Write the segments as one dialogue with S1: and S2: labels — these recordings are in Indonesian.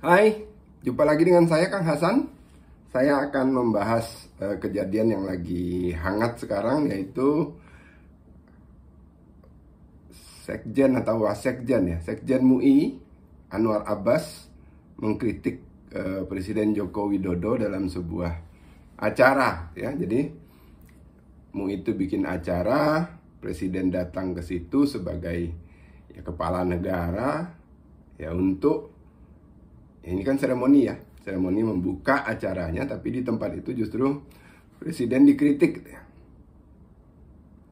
S1: Hai, jumpa lagi dengan saya Kang Hasan. Saya akan membahas kejadian yang lagi hangat sekarang, yaitu Sekjen atau Wasekjen ya, Sekjen MUI Anwar Abbas mengkritik Presiden Joko Widodo dalam sebuah acara ya. Jadi MUI itu bikin acara, Presiden datang ke situ sebagai ya, kepala negara ya, untuk ini kan seremoni ya, seremoni membuka acaranya, tapi di tempat itu justru Presiden dikritik.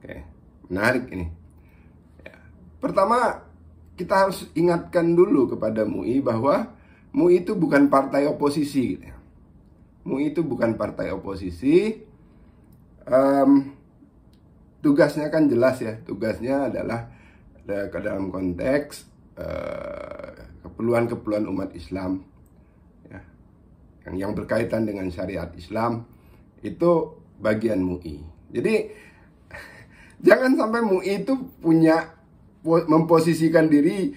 S1: Oke, menarik ini. Ya. Pertama, kita harus ingatkan dulu kepada MUI bahwa MUI itu bukan partai oposisi. MUI itu bukan partai oposisi. Tugasnya kan jelas ya, tugasnya adalah ke dalam konteks keperluan-keperluan umat Islam ya, yang berkaitan dengan syariat Islam, itu bagian MUI. Jadi jangan sampai MUI itu memposisikan diri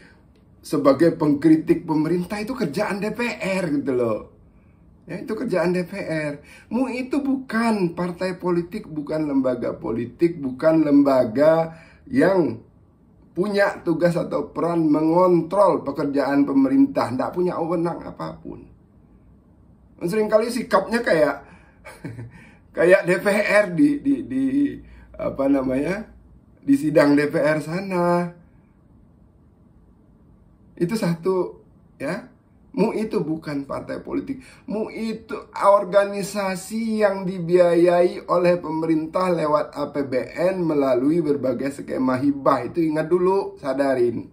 S1: sebagai pengkritik pemerintah. Itu kerjaan DPR gitu loh ya, itu kerjaan DPR. MUI itu bukan partai politik, bukan lembaga politik, bukan lembaga yang punya tugas atau peran mengontrol pekerjaan pemerintah, tidak punya wewenang apapun. Seringkali sikapnya kayak kayak DPR di apa namanya, di sidang DPR sana. Itu satu ya. MUI itu bukan partai politik. MUI itu organisasi yang dibiayai oleh pemerintah lewat APBN melalui berbagai skema hibah. Itu ingat dulu, sadarin.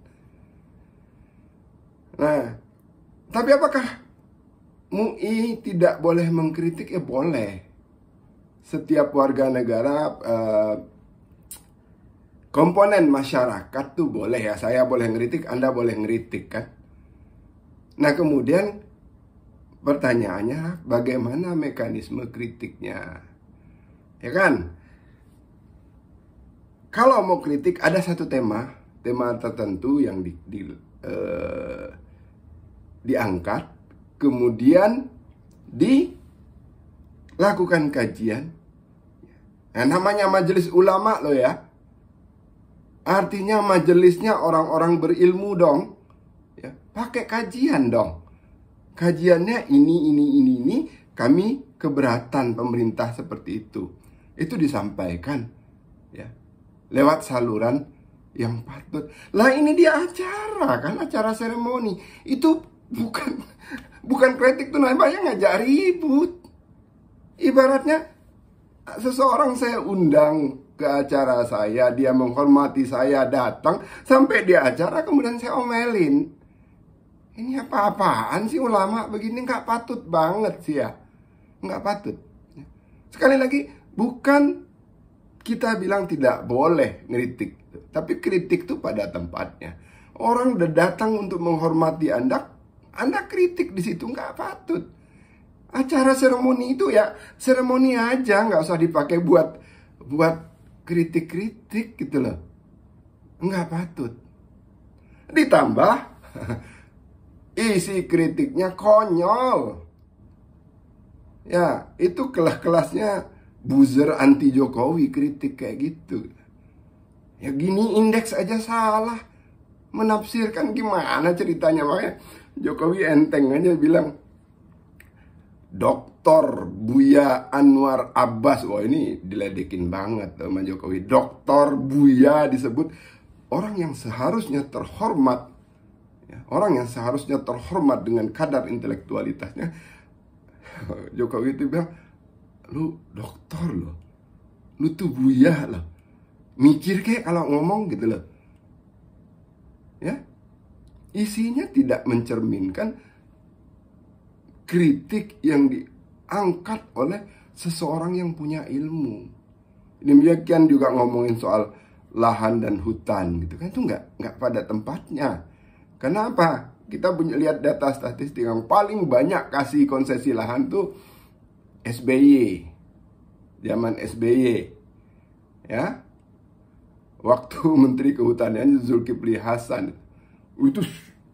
S1: Nah, tapi apakah MUI tidak boleh mengkritik? Ya boleh. Setiap warga negara, komponen masyarakat tuh boleh ya. Saya boleh ngeritik, Anda boleh ngeritik kan. Nah kemudian pertanyaannya, bagaimana mekanisme kritiknya? Ya kan? Kalau mau kritik ada satu tema tertentu yang diangkat, kemudian dilakukan kajian. Nah, namanya majelis ulama loh ya. Artinya majelisnya orang-orang berilmu dong. Ya, pakai kajian dong. Kajiannya ini, kami keberatan pemerintah seperti itu. Itu disampaikan ya, lewat saluran yang patut. Lah ini dia acara kan, acara seremoni. Itu bukan kritik tuh, namanya ngajak ribut. Ibaratnya seseorang saya undang ke acara saya, dia menghormati saya datang, sampai di acara kemudian saya omelin. Ini apa-apaan sih ulama begini, nggak patut banget sih ya. Nggak patut. Sekali lagi, bukan kita bilang tidak boleh ngeritik, tapi kritik itu pada tempatnya. Orang udah datang untuk menghormati Anda kritik di situ, nggak patut. Acara seremoni itu ya seremoni aja, nggak usah dipakai buat kritik-kritik gitu loh. Nggak patut. Ditambah isi kritiknya konyol. Ya, itu kelas-kelasnya buzzer anti Jokowi, kritik kayak gitu. Ya gini indeks aja salah. Menafsirkan gimana ceritanya. Makanya Jokowi enteng aja bilang Dr. Buya Anwar Abbas. Wah ini diledekin banget sama Jokowi. Dr. Buya disebut orang yang seharusnya terhormat. Orang yang seharusnya terhormat dengan kadar intelektualitasnya. Jokowi itu bilang, lu dokter loh, lu tuh buya loh, mikir kayak kalau ngomong gitu loh. Ya, isinya tidak mencerminkan kritik yang diangkat oleh seseorang yang punya ilmu. Demikian juga ngomongin soal lahan dan hutan gitu kan, itu nggak pada tempatnya. Kenapa? Kita punya lihat data statistik yang paling banyak kasih konsesi lahan tuh SBY. Zaman SBY. Ya. Waktu Menteri Kehutanan Zulkifli Hasan. Itu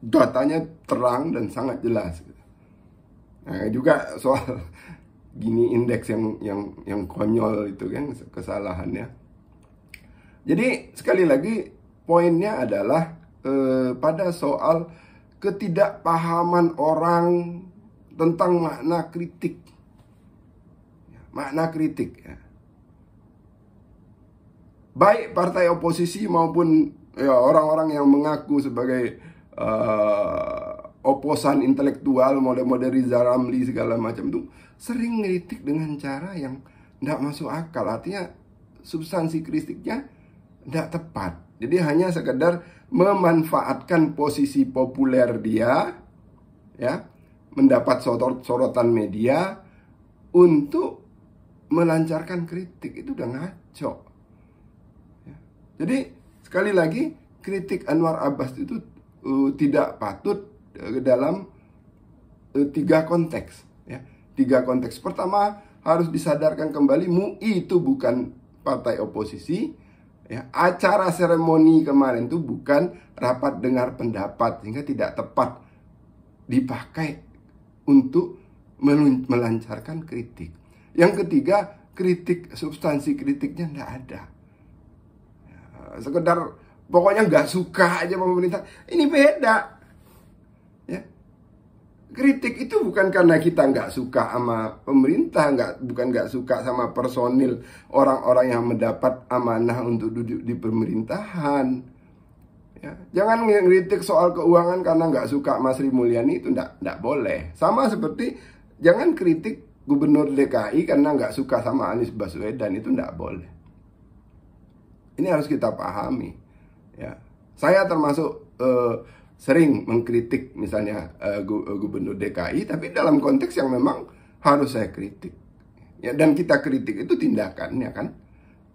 S1: datanya terang dan sangat jelas. Nah, juga soal gini indeks yang konyol itu kan kesalahannya. Jadi sekali lagi poinnya adalah pada soal ketidakpahaman orang tentang makna kritik. Makna kritik ya. Baik partai oposisi maupun ya, orang-orang yang mengaku sebagai oposan intelektual, model-model Riza Ramli segala macam itu sering ngeritik dengan cara yang tidak masuk akal. Artinya substansi kritiknya tidak tepat. Jadi hanya sekedar memanfaatkan posisi populer dia, ya, mendapat sorotan media untuk melancarkan kritik. Itu udah ngaco. Ya. Jadi sekali lagi kritik Anwar Abbas itu tidak patut dalam 3 konteks. Ya. 3 konteks. Pertama, harus disadarkan kembali MUI itu bukan partai oposisi. Ya. Acara seremoni kemarin itu bukan rapat dengar pendapat, sehingga tidak tepat dipakai untuk melancarkan kritik. Yang ketiga, substansi kritiknya tidak ada. Ya, sekedar pokoknya nggak suka aja pemerintah. Ini beda. Ya. Kritik itu bukan karena kita nggak suka sama pemerintah, bukan nggak suka sama personil orang-orang yang mendapat amanah untuk duduk di pemerintahan. Ya. Jangan ngeritik soal keuangan karena nggak suka Mas Sri Mulyani, itu nggak boleh. Sama seperti jangan kritik Gubernur DKI karena nggak suka sama Anies Baswedan, itu nggak boleh. Ini harus kita pahami. Ya. Saya termasuk sering mengkritik misalnya Gubernur DKI, tapi dalam konteks yang memang harus saya kritik. Ya, dan kita kritik itu tindakannya kan,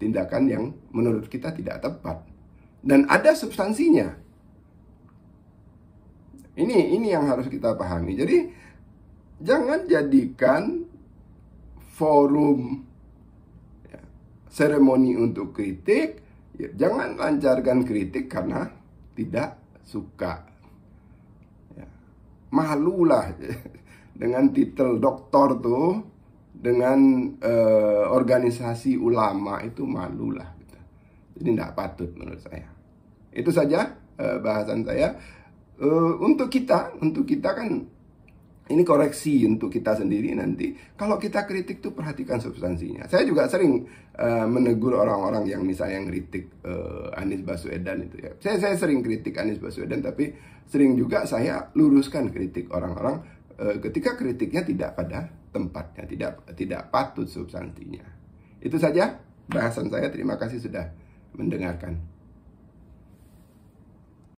S1: tindakan yang menurut kita tidak tepat dan ada substansinya. Ini yang harus kita pahami. Jadi jangan jadikan forum ya, seremoni untuk kritik, ya, jangan lancarkan kritik karena tidak suka. Ya, malulah dengan titel doktor tuh, dengan organisasi ulama itu malulah. Gitu. Jadi tidak patut menurut saya. Itu saja bahasan saya. Untuk kita kan ini koreksi untuk kita sendiri nanti. Kalau kita kritik tuh perhatikan substansinya. Saya juga sering menegur orang-orang yang misalnya ngeritik Anies Baswedan itu ya. Saya sering kritik Anies Baswedan, tapi sering juga saya luruskan kritik orang-orang ketika kritiknya tidak pada tempatnya, tidak patut substansinya. Itu saja bahasan saya. Terima kasih sudah mendengarkan.